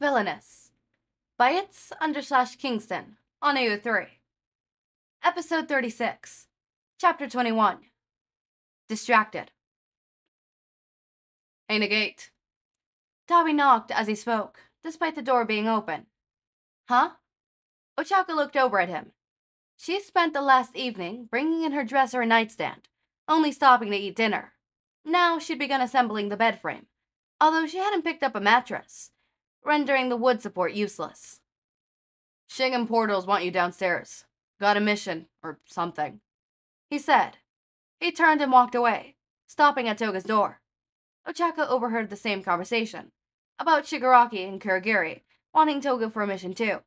Villainous by its_Kingston on AO3. Episode 36, Chapter 21. Distracted. Ain't a gate. Tabi knocked as he spoke, despite the door being open. Huh? Ochako looked over at him. She spent the last evening bringing in her dresser and nightstand, only stopping to eat dinner. Now she'd begun assembling the bed frame, although she hadn't picked up a mattress, rendering the wood support useless. Shing and Portals want you downstairs. Got a mission, or something, he said. He turned and walked away, stopping at Toga's door. Ochako overheard the same conversation, about Shigaraki and Kurogiri wanting Toga for a mission too.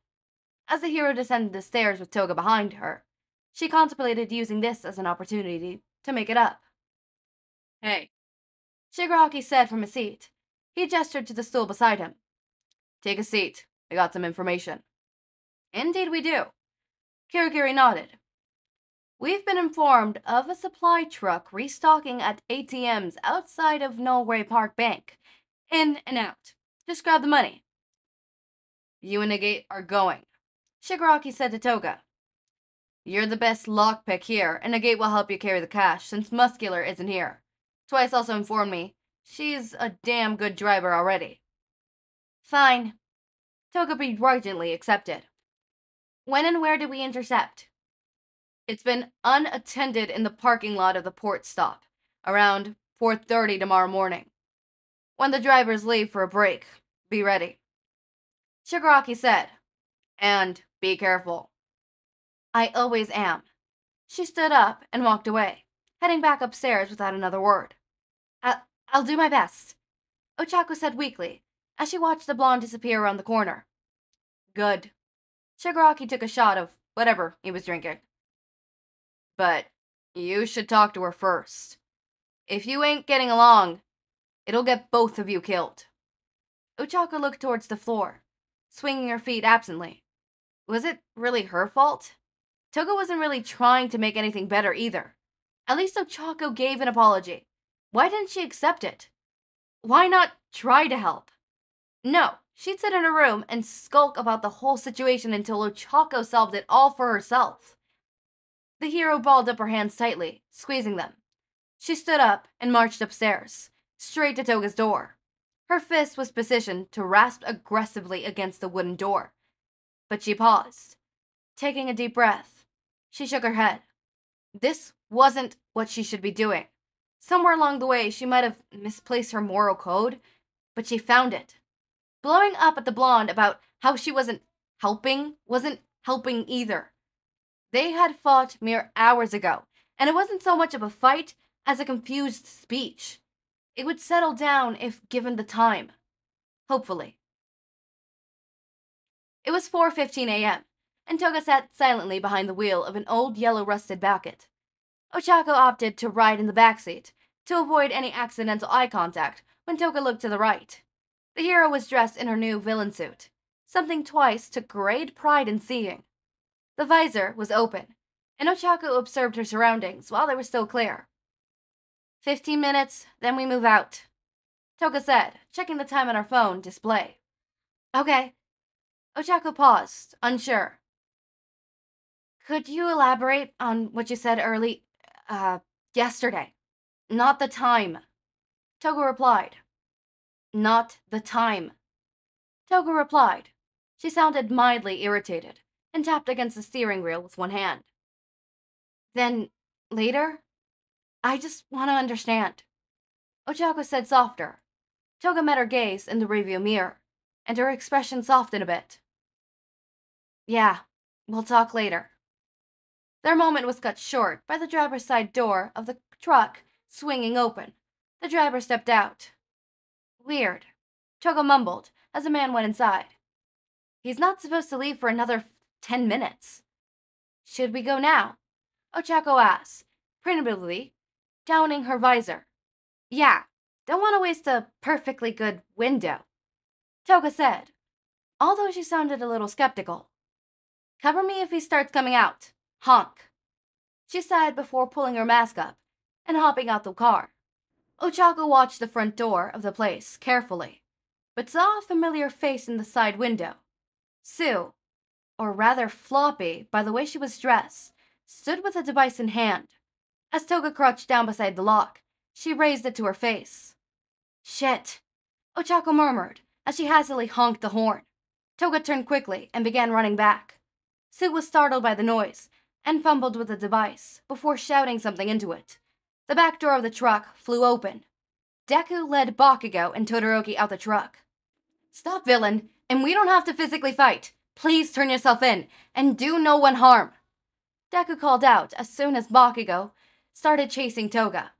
As the hero descended the stairs with Toga behind her, she contemplated using this as an opportunity to make it up. Hey, Shigaraki said from his seat. He gestured to the stool beside him. Take a seat. I got some information. Indeed we do. Kurogiri nodded. We've been informed of a supply truck restocking at ATMs outside of Norway Park Bank. In and out. Just grab the money. You and Nagate are going, Shigaraki said to Toga. You're the best lockpick here, and Nagate will help you carry the cash, since Muscular isn't here. Twice also informed me she's a damn good driver already. Fine. Toga begrudgingly accepted. When and where did we intercept? It's been unattended in the parking lot of the port stop, around 4:30 tomorrow morning. When the drivers leave for a break, be ready. Shigaraki said, and be careful. I always am. She stood up and walked away, heading back upstairs without another word. I'll do my best, Ochako said weakly, as she watched the blonde disappear around the corner. Good. Shigaraki took a shot of whatever he was drinking. But you should talk to her first. If you ain't getting along, it'll get both of you killed. Ochako looked towards the floor, swinging her feet absently. Was it really her fault? Toga wasn't really trying to make anything better either. At least Ochako gave an apology. Why didn't she accept it? Why not try to help? No, she'd sit in her room and skulk about the whole situation until Ochako solved it all for herself. The hero balled up her hands tightly, squeezing them. She stood up and marched upstairs, straight to Toga's door. Her fist was positioned to rasp aggressively against the wooden door. But she paused. Taking a deep breath, she shook her head. This wasn't what she should be doing. Somewhere along the way, she might have misplaced her moral code, but she found it. Blowing up at the blonde about how she wasn't helping either. They had fought mere hours ago, and it wasn't so much of a fight as a confused speech. It would settle down if given the time. Hopefully. It was 4:15 a.m., and Toga sat silently behind the wheel of an old yellow-rusted bucket. Ochako opted to ride in the backseat, to avoid any accidental eye contact when Toga looked to the right. The hero was dressed in her new villain suit, something Twice took great pride in seeing. The visor was open, and Ochako observed her surroundings while they were still clear. 15 minutes, then we move out, Toga said, checking the time on her phone display. Okay. Ochako paused, unsure. Could you elaborate on what you said yesterday? Not the time. Toga replied. Not the time. Toga replied. She sounded mildly irritated and tapped against the steering wheel with one hand. Then, later? I just want to understand. Ochako said softer. Toga met her gaze in the rearview mirror, and her expression softened a bit. Yeah, we'll talk later. Their moment was cut short by the driver's side door of the truck swinging open. The driver stepped out. Weird, Toga mumbled as the man went inside. He's not supposed to leave for another 10 minutes. Should we go now? Ochako asked, primitively, downing her visor. Yeah, don't want to waste a perfectly good window, Toga said, although she sounded a little skeptical. Cover me if he starts coming out. Honk, she said before pulling her mask up and hopping out the car. Ochako watched the front door of the place carefully. but saw a familiar face in the side window. Sue, or rather Floppy by the way she was dressed, stood with a device in hand. As Toga crouched down beside the lock, she raised it to her face. "Shit," Ochako murmured as she hastily honked the horn. Toga turned quickly and began running back. Sue was startled by the noise and fumbled with the device before shouting something into it. The back door of the truck flew open. Deku led Bakugo and Todoroki out the truck. "Stop, villain, and we don't have to physically fight. Please turn yourself in and do no one harm," Deku called out as soon as Bakugo started chasing Toga.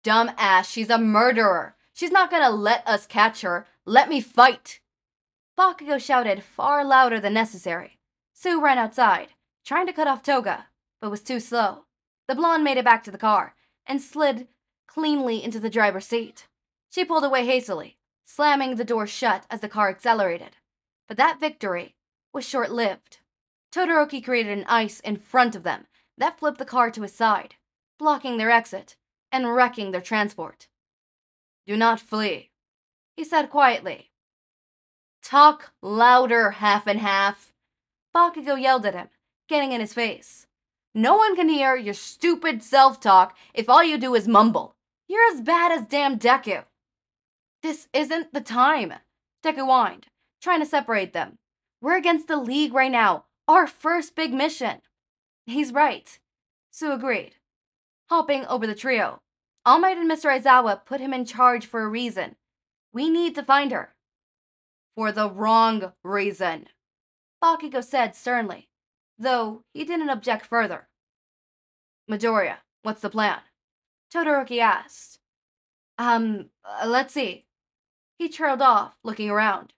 "Dumb ass, she's a murderer. She's not gonna let us catch her. Let me fight," Bakugo shouted far louder than necessary. Sue ran outside, trying to cut off Toga, but was too slow. The blonde made it back to the car and slid cleanly into the driver's seat. She pulled away hastily, slamming the door shut as the car accelerated. But that victory was short-lived. Todoroki created an ice in front of them that flipped the car to his side, blocking their exit and wrecking their transport. "Do not flee," he said quietly. "Talk louder, half and half," Bakugo yelled at him, getting in his face. "No one can hear your stupid self-talk if all you do is mumble. You're as bad as damn Deku." "This isn't the time," Deku whined, trying to separate them. "We're against the League right now, our first big mission." "He's right," Sue agreed. Hopping over the trio, All Might and Mr. Aizawa put him in charge for a reason. "We need to find her." "For the wrong reason," Bakugo said sternly, though he didn't object further. "Midoriya, what's the plan?" Todoroki asked. Let's see." He trailed off, looking around.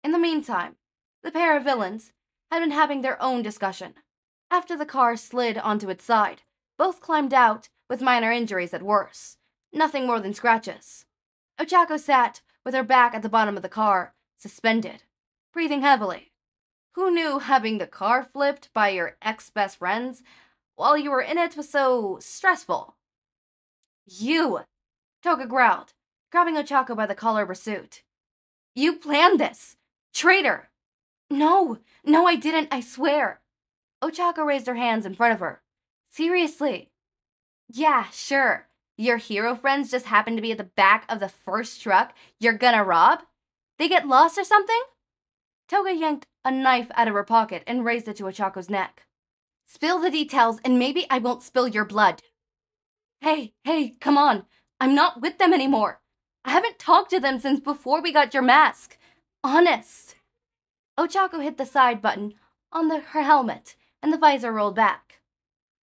In the meantime, the pair of villains had been having their own discussion. After the car slid onto its side, both climbed out with minor injuries at worst, nothing more than scratches. Ochako sat with her back at the bottom of the car, suspended, breathing heavily. Who knew having the car flipped by your ex-best friends while you were in it was so stressful? "You!" Toga growled, grabbing Ochako by the collar of her suit. "You planned this! Traitor!" No, I didn't, I swear." Ochako raised her hands in front of her. "Seriously." "Yeah, sure. Your hero friends just happen to be at the back of the first truck you're gonna rob? They get lost or something?" Toga yanked a knife out of her pocket and raised it to Ochako's neck. "Spill the details and maybe I won't spill your blood." Hey, come on. I'm not with them anymore. I haven't talked to them since before we got your mask. Honest." Ochako hit the side button on her helmet, and the visor rolled back.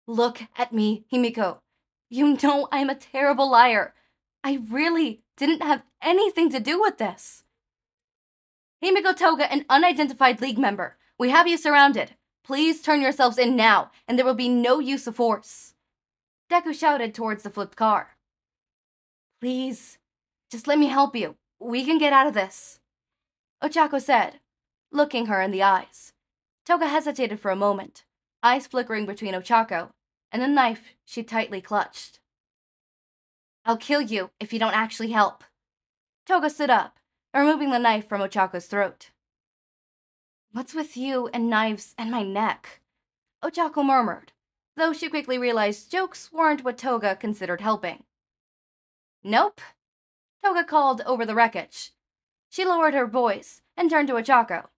"Look at me, Himiko. You know I'm a terrible liar. I really didn't have anything to do with this." "Himiko, Toga, an unidentified League member. We have you surrounded. Please turn yourselves in now, and there will be no use of force." Deku shouted towards the flipped car. "Please, just let me help you. We can get out of this," Ochako said, looking her in the eyes. Toga hesitated for a moment, eyes flickering between Ochako and the knife she tightly clutched. "I'll kill you if you don't actually help." Toga stood up, removing the knife from Ochako's throat. "What's with you and knives and my neck?" Ochako murmured, though she quickly realized jokes weren't what Toga considered helping. "Nope," Toga called over the wreckage. She lowered her voice and turned to Ochako.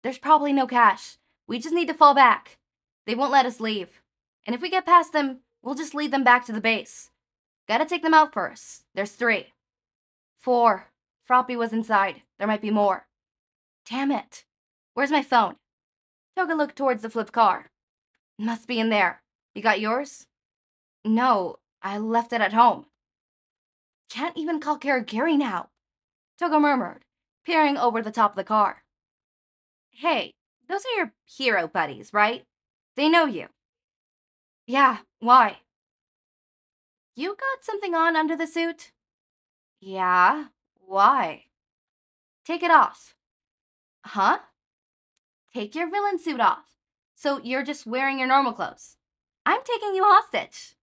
"There's probably no cash. We just need to fall back. They won't let us leave. And if we get past them, we'll just lead them back to the base. Gotta take them out first. There's 3. 4. Froppy was inside. There might be more. Damn it. Where's my phone?" Toga looked towards the flipped car. "Must be in there. You got yours?" "No, I left it at home." "Can't even call Karagiri now," Toga murmured, peering over the top of the car. "Hey, those are your hero buddies, right? They know you." "Yeah, why?" "You got something on under the suit?" "Yeah, why?" "Take it off." "Huh?" "Take your villain suit off. So you're just wearing your normal clothes. I'm taking you hostage."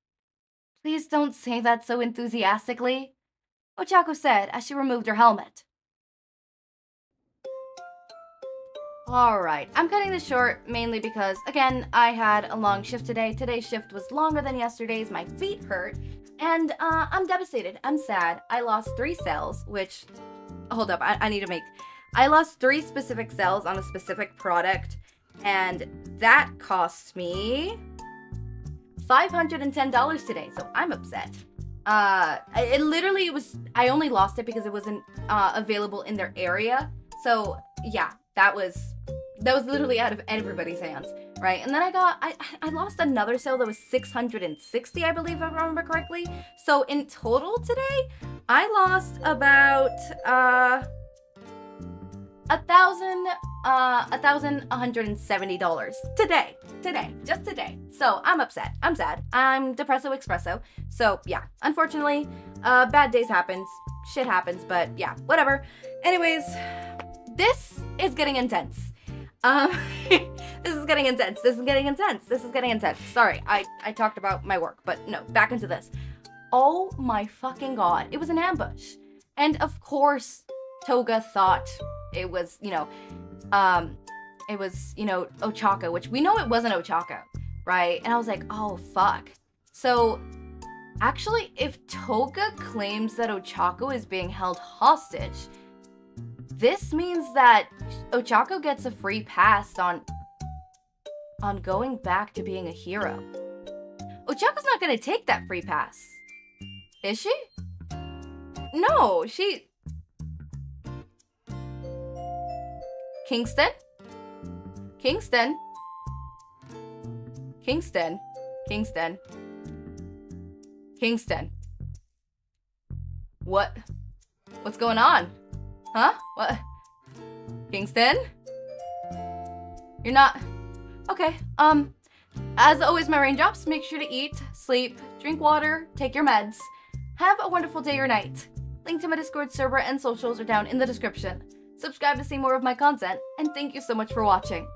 "Please don't say that so enthusiastically," Ochako said as she removed her helmet. Alright, I'm cutting this short mainly because, again, I had a long shift today. Today's shift was longer than yesterday's, my feet hurt, and I'm devastated. I'm sad. I lost 3 cells, which... Hold up, I need to make... I lost 3 specific cells on a specific product, and that cost me $510 today, so I'm upset. It literally was... I only lost it because it wasn't available in their area, so yeah, that was literally out of everybody's hands, right? And then I lost another sale that was 660, I believe, if I remember correctly. So in total today, I lost about $1,170 today, just today. So I'm upset, I'm sad, I'm depresso espresso. So yeah, unfortunately, bad days happens, shit happens, but yeah, whatever. Anyways, this is getting intense. This is getting intense. Sorry, I talked about my work, but no, back into this. Oh my fucking god, it was an ambush. And of course, Toga thought it was, Ochako, which we know it wasn't Ochako, right? And I was like, oh fuck. So, actually, if Toga claims that Ochako is being held hostage, this means that Ochako gets a free pass on going back to being a hero. Ochako's not gonna take that free pass. Is she? No, she... Kingston? What's going on? Huh? What? Kingston? You're not... Okay, as always, my raindrops, make sure to eat, sleep, drink water, take your meds. Have a wonderful day or night. Link to my Discord server and socials are down in the description. Subscribe to see more of my content, and thank you so much for watching.